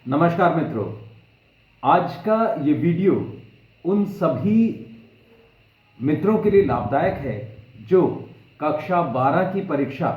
नमस्कार मित्रों, आज का ये वीडियो उन सभी मित्रों के लिए लाभदायक है जो कक्षा 12 की परीक्षा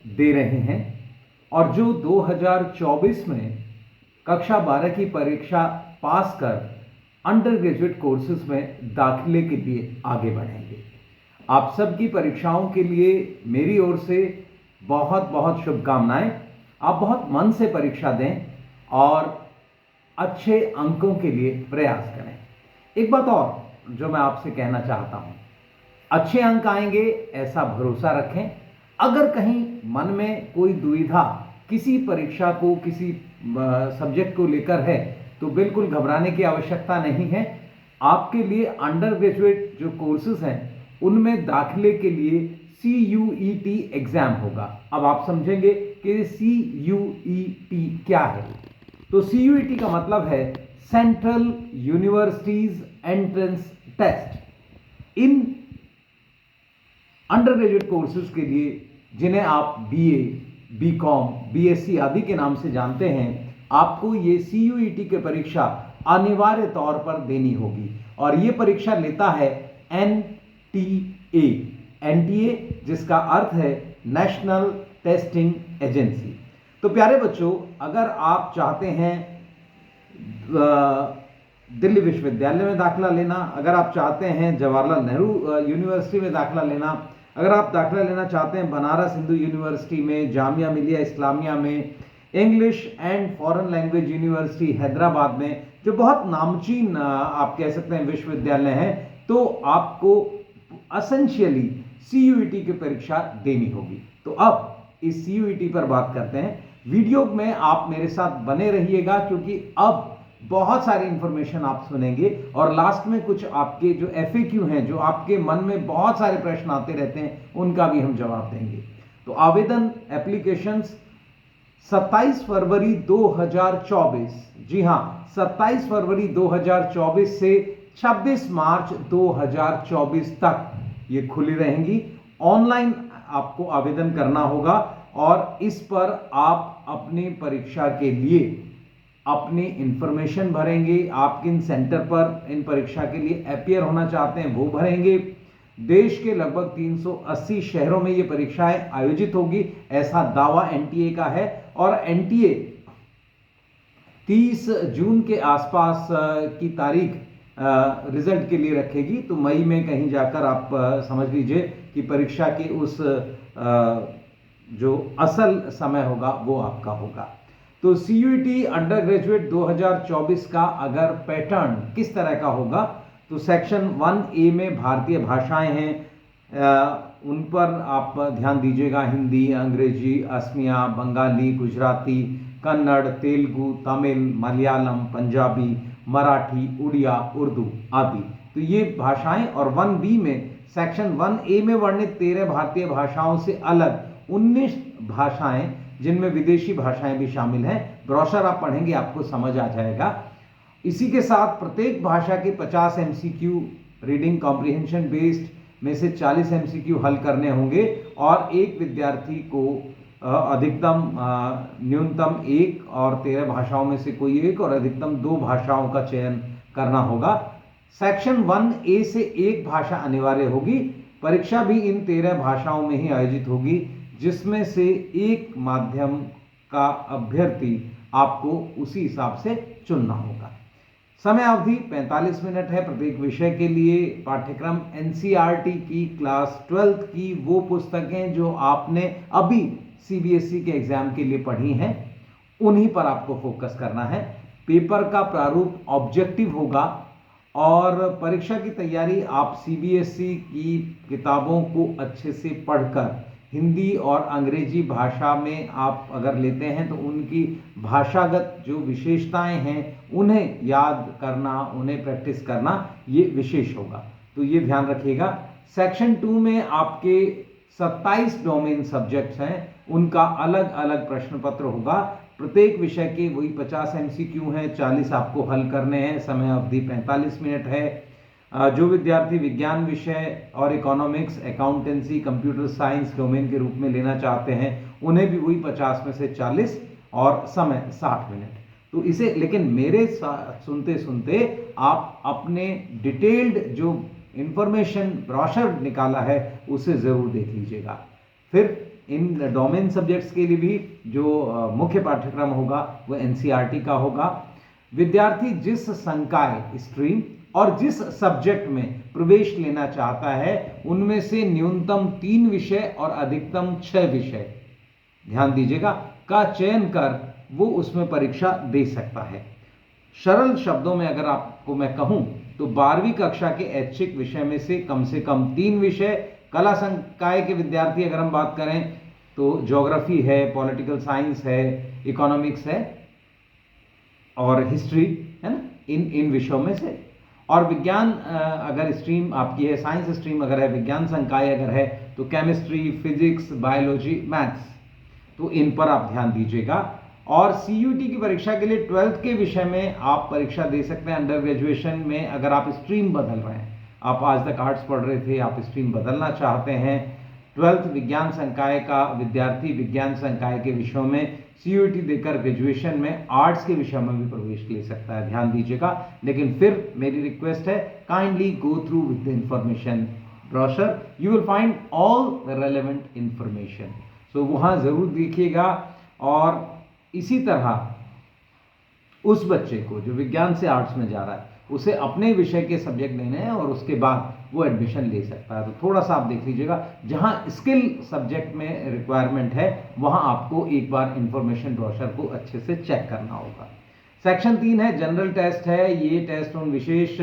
दे रहे हैं और जो 2024 में कक्षा 12 की परीक्षा पास कर अंडर ग्रेजुएट कोर्सेज में दाखिले के लिए आगे बढ़ेंगे। आप सबकी परीक्षाओं के लिए मेरी ओर से बहुत बहुत शुभकामनाएं। आप बहुत मन से परीक्षा दें और अच्छे अंकों के लिए प्रयास करें। एक बात और जो मैं आपसे कहना चाहता हूं, अच्छे अंक आएंगे ऐसा भरोसा रखें। अगर कहीं मन में कोई दुविधा किसी परीक्षा को, किसी सब्जेक्ट को लेकर है तो बिल्कुल घबराने की आवश्यकता नहीं है। आपके लिए अंडर ग्रेजुएट जो कोर्सेज हैं उनमें दाखिले के लिए CUET एग्जाम होगा। अब आप समझेंगे कि CUET क्या है। तो CUET का मतलब है सेंट्रल यूनिवर्सिटीज एंट्रेंस टेस्ट। इन अंडर ग्रेजुएट कोर्सेज के लिए जिन्हें आप BA, BCom, BSc आदि के नाम से जानते हैं, आपको ये CUET की परीक्षा अनिवार्य तौर पर देनी होगी और ये परीक्षा लेता है NTA, जिसका अर्थ है नेशनल टेस्टिंग एजेंसी। तो प्यारे बच्चों, अगर आप चाहते हैं दिल्ली विश्वविद्यालय में दाखिला लेना, अगर आप चाहते हैं जवाहरलाल नेहरू यूनिवर्सिटी में दाखिला लेना, अगर आप दाखिला लेना चाहते हैं बनारस हिंदू यूनिवर्सिटी में, जामिया मिलिया इस्लामिया में, English and foreign language university Hyderabad में, जो बहुत नामचीन आप कह सकते हैं विश्वविद्यालय हैं, तो आपको एसेंशियली CUET की परीक्षा देनी होगी। तो अब इस CUET पर बात करते हैं। वीडियो में आप मेरे साथ बने रहिएगा क्योंकि अब बहुत सारी इंफॉर्मेशन आप सुनेंगे और लास्ट में कुछ आपके जो FAQ हैं, जो आपके मन में बहुत सारे प्रश्न आते रहते हैं, उनका भी हम जवाब देंगे। तो आवेदन एप्लीकेशंस 27 फरवरी 2024, जी हां, 27 फरवरी 2024 से 26 मार्च 2024 तक ये खुली रहेंगी। ऑनलाइन आपको आवेदन करना होगा और इस पर आप अपनी परीक्षा के लिए अपनी इंफॉर्मेशन भरेंगे। आप किन सेंटर पर इन परीक्षा के लिए अपीयर होना चाहते हैं वो भरेंगे। देश के लगभग 380 शहरों में ये परीक्षाएं आयोजित होगी, ऐसा दावा NTA का है और NTA 30 जून के आसपास की तारीख रिजल्ट के लिए रखेगी। तो मई में कहीं जाकर आप समझ लीजिए कि परीक्षा के उस जो असल समय होगा वो आपका होगा। तो CUET अंडर ग्रेजुएट 2024 का अगर पैटर्न किस तरह का होगा, तो सेक्शन 1A में भारतीय भाषाएं हैं, उन पर आप ध्यान दीजिएगा। हिंदी, अंग्रेजी, असमिया, बंगाली, गुजराती, कन्नड़, तेलुगु, तमिल, मलयालम, पंजाबी, मराठी, उड़िया, उर्दू आदि। तो ये भाषाएं। और 1B में सेक्शन 1A में वर्णित 13 भारतीय भाषाओं से अलग 19 भाषाएं, जिनमें विदेशी भाषाएं भी शामिल हैं। ब्रोशर आप पढ़ेंगे आपको समझ आ जाएगा। इसी के साथ प्रत्येक भाषा के 50 MCQ रीडिंग कॉम्प्रिहेंशन बेस्ड में से 40 MCQ हल करने होंगे और एक विद्यार्थी को अधिकतम न्यूनतम 1 और 13 भाषाओं में से कोई एक और अधिकतम 2 भाषाओं का चयन करना होगा। सेक्शन 1A से एक भाषा अनिवार्य होगी। परीक्षा भी इन 13 भाषाओं में ही आयोजित होगी, जिसमें से एक माध्यम का अभ्यर्थी आपको उसी हिसाब से चुनना होगा। समय अवधि 45 मिनट है प्रत्येक विषय के लिए। पाठ्यक्रम NCERT की क्लास 12th की वो पुस्तकें जो आपने अभी CBSE के एग्जाम के लिए पढ़ी हैं, उन्हीं पर आपको फोकस करना है। पेपर का प्रारूप ऑब्जेक्टिव होगा और परीक्षा की तैयारी आप CBSE की किताबों को अच्छे से पढ़कर हिंदी और अंग्रेजी भाषा में आप अगर लेते हैं तो उनकी भाषागत जो विशेषताएं हैं उन्हें याद करना, उन्हें प्रैक्टिस करना, ये विशेष होगा। तो ये ध्यान रखिएगा। सेक्शन 2 में आपके 27 डोमेन सब्जेक्ट्स हैं, उनका अलग अलग प्रश्न पत्र होगा। प्रत्येक विषय के वही 50 MCQ हैं, 40 आपको हल करने हैं। समय अवधि 45 मिनट है। जो विद्यार्थी विज्ञान विषय और economics, accountancy, computer science domain के रूप में लेना चाहते हैं, उन्हें भी वही 50 में से 40 और समय 60 मिनट। तो इसे, लेकिन मेरे साथ सुनते सुनते आप अपने डिटेल्ड जो इंफॉर्मेशन ब्रोशर निकाला है उसे जरूर देख लीजिएगा। फिर इन डोमेन सब्जेक्ट्स के लिए भी जो मुख्य पाठ्यक्रम होगा वो एनसीईआरटी का होगा। विद्यार्थी जिस संकाय, स्ट्रीम और जिस सब्जेक्ट में प्रवेश लेना चाहता है उनमें से न्यूनतम 3 विषय और अधिकतम 6 विषय, ध्यान दीजिएगा, का चयन कर वो उसमें परीक्षा दे सकता है। सरल शब्दों में अगर आपको मैं कहूं तो 12वीं कक्षा के ऐच्छिक विषय में से कम 3 विषय, कला संकाय के विद्यार्थी अगर हम बात करें तो ज्योग्राफी है, पॉलिटिकल साइंस है, इकोनॉमिक्स है और हिस्ट्री है ना, इन विषयों में से। और विज्ञान अगर स्ट्रीम आपकी है, साइंस स्ट्रीम अगर है, विज्ञान संकाय अगर है तो केमिस्ट्री, फिजिक्स, बायोलॉजी, मैथ्स, तो इन पर आप ध्यान दीजिएगा। और सीयूईटी की परीक्षा के लिए 12th के विषय में आप परीक्षा दे सकते हैं। अंडर ग्रेजुएशन में अगर आप स्ट्रीम बदल रहे हैं, आप आज तक आर्ट्स पढ़ रहे थे, आप स्ट्रीम बदलना चाहते हैं, 12th विज्ञान संकाय का विद्यार्थी विज्ञान संकाय के विषयों में सीयूईटी देकर ग्रेजुएशन में आर्ट्स के विषय में भी प्रवेश ले सकता है, ध्यान दीजिएगा। लेकिन फिर मेरी रिक्वेस्ट है, kindly go through with the information brochure, you will find all the relevant information. So वहां जरूर देखिएगा। और इसी तरह उस बच्चे को जो विज्ञान से आर्ट्स में जा रहा है उसे अपने विषय के सब्जेक्ट लेने हैं और उसके बाद वो एडमिशन ले सकता है। तो थोड़ा सा आप देख लीजिएगा, जहां स्किल सब्जेक्ट में रिक्वायरमेंट है वहां आपको एक बार इंफॉर्मेशन ब्रोशर को अच्छे से चेक करना होगा। सेक्शन 3 है जनरल टेस्ट है। ये टेस्ट उन विशेष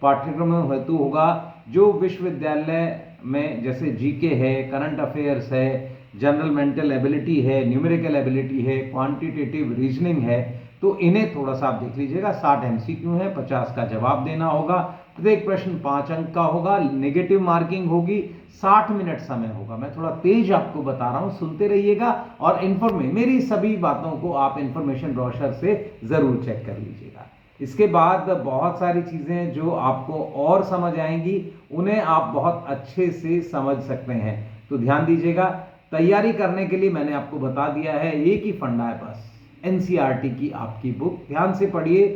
पाठ्यक्रमों हेतु होगा जो विश्वविद्यालय में, जैसे जीके है, करंट अफेयर्स है, जनरल मेंटल एबिलिटी है, न्यूमेरिकल एबिलिटी है, क्वांटिटेटिव रीजनिंग है। तो इन्हें थोड़ा सा आप देख लीजिएगा। 60 एमसीक्यू है, 50 का जवाब देना होगा, प्रत्येक प्रश्न 5 अंक का होगा, नेगेटिव मार्किंग होगी, 60 मिनट समय होगा। मैं थोड़ा तेज आपको बता रहा हूं, सुनते रहिएगा और मेरी सभी बातों को आप इंफॉर्मेशन ब्रोशर से जरूर चेक कर लीजिएगा। इसके बाद बहुत सारी चीजें जो आपको और समझ आएंगी उन्हें आप बहुत अच्छे से समझ सकते हैं। तो ध्यान दीजिएगा, तैयारी करने के लिए मैंने आपको बता दिया है, एक ही फंडा है बस, एनसीईआरटी की आपकी बुक ध्यान से पढ़िए,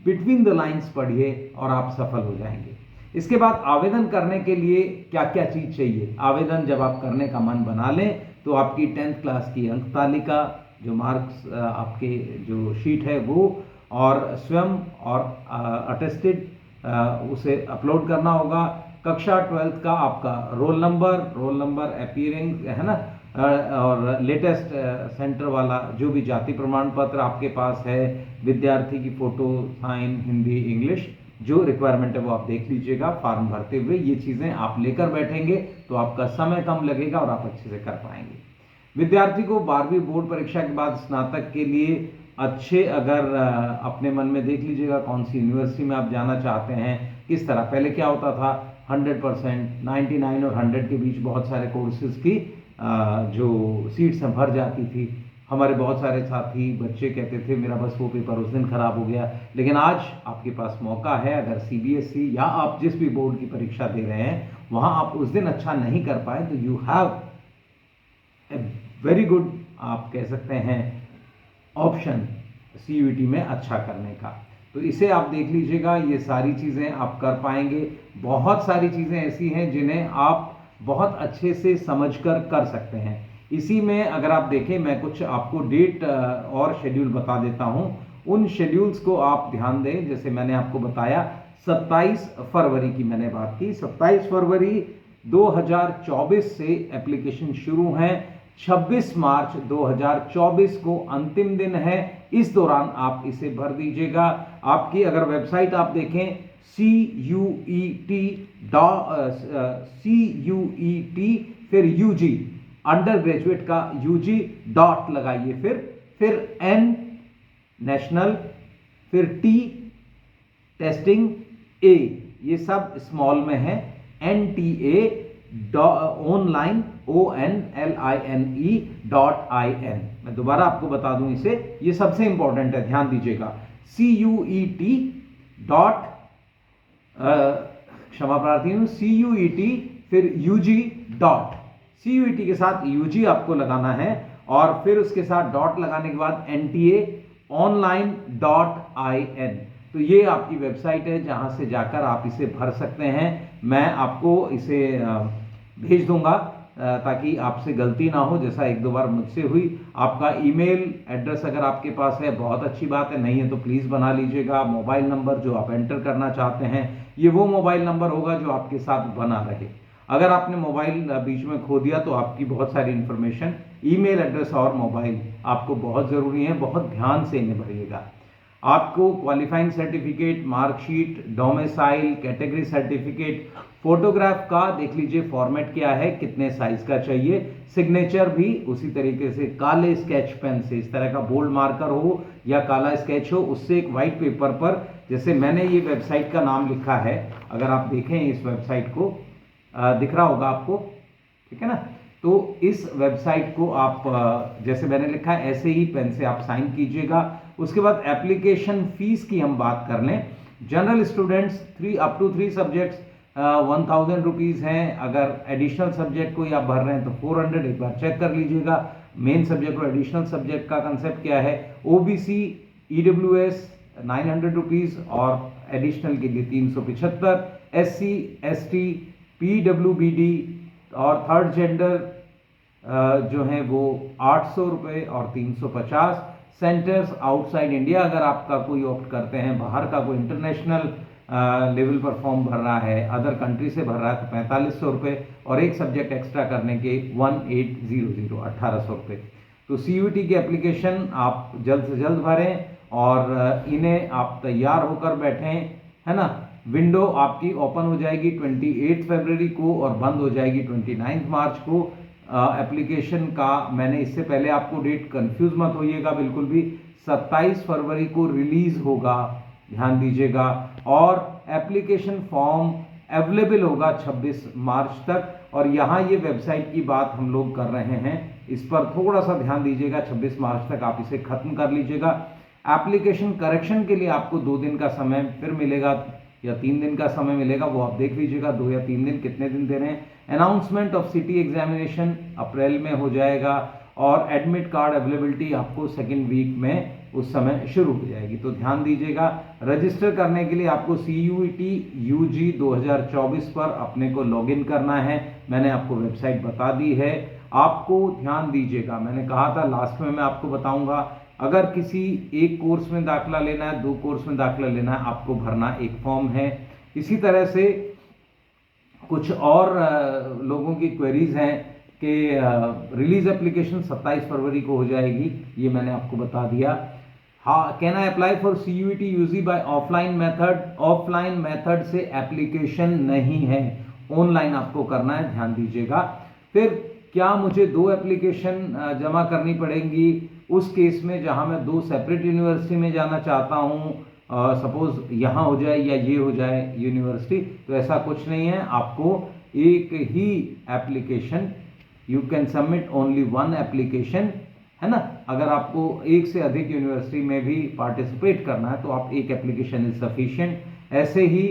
बिटवीन द लाइंस पढ़िए और आप सफल हो जाएंगे। इसके बाद आवेदन करने के लिए क्या क्या चीज चाहिए। आवेदन जब आप करने का मन बना लें तो आपकी 10th क्लास की अंक तालिका, जो मार्क्स आपके जो शीट है वो, और स्वयं और अटेस्टेड उसे अपलोड करना होगा। कक्षा 12th का आपका रोल नंबर अपीयरिंग है ना, और लेटेस्ट सेंटर वाला जो भी जाति प्रमाण पत्र आपके पास है, विद्यार्थी की फोटो, साइन, हिंदी, इंग्लिश, जो रिक्वायरमेंट है वो आप देख लीजिएगा फॉर्म भरते हुए। ये चीजें आप लेकर बैठेंगे तो आपका समय कम लगेगा और आप अच्छे से कर पाएंगे। विद्यार्थी को 12वीं बोर्ड परीक्षा के बाद स्नातक के लिए अच्छे, अगर अपने मन में देख लीजिएगा कौन सी यूनिवर्सिटी में आप जाना चाहते हैं, किस तरह। पहले क्या होता था, 100%, 99 और 100 के बीच बहुत सारे कोर्सेज की जो सीट्स भर जाती थी। हमारे बहुत सारे साथी बच्चे कहते थे मेरा बस वो पेपर उस दिन खराब हो गया। लेकिन आज आपके पास मौका है, अगर सीबीएसई या आप जिस भी बोर्ड की परीक्षा दे रहे हैं वहां आप उस दिन अच्छा नहीं कर पाए तो you have a very good, आप कह सकते हैं, ऑप्शन सीयूईटी में अच्छा करने का। तो इसे आप देख लीजिएगा, ये सारी चीज़ें आप कर पाएंगे। बहुत सारी चीज़ें ऐसी हैं जिन्हें आप बहुत अच्छे से समझकर कर सकते हैं। इसी में अगर आप देखें, मैं कुछ आपको डेट और शेड्यूल बता देता हूं, उन शेड्यूल्स को आप ध्यान दें। जैसे मैंने आपको बताया 27 फरवरी की मैंने बात की, 27 फरवरी 2024 से एप्लीकेशन शुरू हैं, 26 मार्च 2024 को अंतिम दिन है। इस दौरान आप इसे भर दीजिएगा। आपकी अगर वेबसाइट आप देखें CUET फिर UG, अंडर ग्रेजुएट का UG डॉट लगाइए, फिर N नेशनल, फिर T टेस्टिंग, A ये सब स्मॉल में है, NTA ऑनलाइन ONLINE.in। मैं दोबारा आपको बता दूं इसे, ये सबसे इंपॉर्टेंट है, ध्यान दीजिएगा। CUET डॉट क्षमा प्रार्थी हूं, CUET फिर UG डॉट, CUET के साथ UG आपको लगाना है और फिर उसके साथ डॉट लगाने के बाद NTA online.in। तो ये आपकी वेबसाइट है जहां से जाकर आप इसे भर सकते हैं। मैं आपको इसे भेज दूंगा ताकि आपसे गलती ना हो, जैसा एक दो बार मुझसे हुई। आपका ईमेल एड्रेस अगर आपके पास है बहुत अच्छी बात है, नहीं है तो प्लीज़ बना लीजिएगा। मोबाइल नंबर जो आप एंटर करना चाहते हैं ये वो मोबाइल नंबर होगा जो आपके साथ बना रहे। अगर आपने मोबाइल बीच में खो दिया तो आपकी बहुत सारी इंफॉर्मेशन, ईमेल एड्रेस और मोबाइल आपको बहुत ज़रूरी है, बहुत ध्यान से इन्हें भरिएगा। आपको qualifying certificate, marksheet, domicile, category certificate, photograph का देख लीजिए फॉर्मेट क्या है, कितने साइज का चाहिए, सिग्नेचर भी उसी तरीके से काले स्केच पेन से, इस तरह का बोल्ड मार्कर हो या काला स्केच हो, उससे एक वाइट पेपर पर, जैसे मैंने ये वेबसाइट का नाम लिखा है, अगर आप देखें इस वेबसाइट को दिख रहा होगा आपको, ठीक है ना। तो इस वेबसाइट को आप जैसे मैंने लिखा है ऐसे ही पेन से आप साइन कीजिएगा। उसके बाद एप्लीकेशन फीस की हम बात कर लें। General students up to 3 subjects 1000 rupees हैं। अगर एडिशनल सब्जेक्ट कोई आप भर रहे हैं तो 400, एक बार चेक कर लीजिएगा। मेन सब्जेक्ट और एडिशनल सब्जेक्ट का कंसेप्ट क्या है। ओबीसी ईडब्ल्यूएस 900 रुपीज़ और एडिशनल के लिए 375, एससी एसटी पीडब्ल्यूबीडी और थर्ड जेंडर जो है वो 800 रुपये और 350। सेंटर्स आउटसाइड इंडिया अगर आपका कोई ऑप्ट करते हैं, बाहर का कोई इंटरनेशनल लेवल पर फॉर्म भर रहा है, अदर कंट्री से भर रहा है तो 4500 रुपये, और एक सब्जेक्ट एक्स्ट्रा करने के 1800 1800 रुपये। तो CUET की एप्लीकेशन आप जल्द से जल्द भरें और इन्हें आप तैयार होकर बैठें, है ना। विंडो आपकी ओपन हो जाएगी 28 फरवरी को और बंद हो जाएगी 29 मार्च को। एप्लीकेशन का मैंने इससे पहले आपको डेट कंफ्यूज मत होइएगा बिल्कुल भी, 27 फरवरी को रिलीज होगा, ध्यान दीजिएगा। और एप्लीकेशन फॉर्म अवेलेबल होगा 26 मार्च तक। और यहाँ ये वेबसाइट की बात हम लोग कर रहे हैं, इस पर थोड़ा सा ध्यान दीजिएगा, 26 मार्च तक आप इसे खत्म कर लीजिएगा। एप्लीकेशन करेक्शन के लिए आपको 2 दिन का समय फिर मिलेगा या 3 दिन का समय मिलेगा, वो आप देख लीजिएगा, 2 या 3 दिन, कितने दिन दे रहे हैं। अनाउंसमेंट ऑफ सिटी एग्जामिनेशन अप्रैल में हो जाएगा और एडमिट कार्ड अवेलेबिलिटी आपको सेकेंड वीक में उस समय शुरू हो जाएगी, तो ध्यान दीजिएगा। रजिस्टर करने के लिए आपको CUET UG 2024 पर अपने को लॉगिन करना है, मैंने आपको वेबसाइट बता दी है। आपको ध्यान दीजिएगा, मैंने कहा था लास्ट में मैं आपको बताऊंगा, अगर किसी एक कोर्स में दाखिला लेना है, 2 कोर्स में दाखिला लेना है, आपको भरना एक फॉर्म है। इसी तरह से कुछ और लोगों की क्वेरीज हैं कि रिलीज एप्लीकेशन 27 फरवरी को हो जाएगी, ये मैंने आपको बता दिया। हाँ, can I apply for CUET UG by offline method. Offline method से एप्लीकेशन नहीं है, ऑनलाइन आपको करना है, ध्यान दीजिएगा। फिर क्या मुझे 2 एप्लीकेशन जमा करनी पड़ेंगी उस केस में जहां मैं 2 सेपरेट यूनिवर्सिटी में जाना चाहता हूं, सपोज यहाँ हो जाए या ये हो जाए यूनिवर्सिटी, तो ऐसा कुछ नहीं है। आपको एक ही application, you can submit only 1 application, है ना। अगर आपको एक से अधिक यूनिवर्सिटी में भी पार्टिसिपेट करना है तो आप एक एप्लीकेशन इज सफिशिएंट। ऐसे ही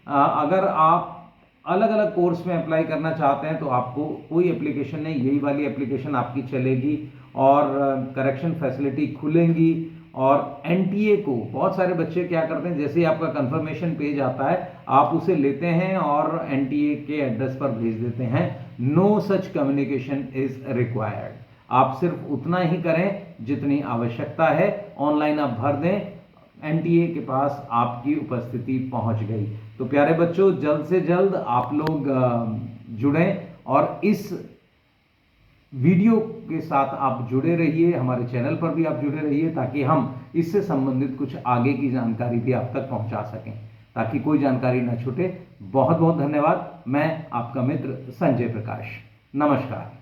अगर आप अलग अलग कोर्स में अप्लाई करना चाहते हैं तो आपको कोई एप्लीकेशन नहीं, यही वाली एप्लीकेशन आपकी चलेगी और करेक्शन फैसिलिटी खुलेंगी। और NTA को बहुत सारे बच्चे क्या करते हैं, जैसे ही आपका कंफर्मेशन पेज आता है आप उसे लेते हैं और NTA के एड्रेस पर भेज देते हैं। No such communication is required. आप सिर्फ उतना ही करें जितनी आवश्यकता है, ऑनलाइन आप भर दें, NTA के पास आपकी उपस्थिति पहुंच गई। तो प्यारे बच्चों, जल्द से जल्द आप लोग जुड़ें और इस वीडियो के साथ आप जुड़े रहिए, हमारे चैनल पर भी आप जुड़े रहिए, ताकि हम इससे संबंधित कुछ आगे की जानकारी भी आप तक पहुंचा सकें, ताकि कोई जानकारी ना छूटे। बहुत बहुत धन्यवाद। मैं आपका मित्र संजय प्रकाश, नमस्कार।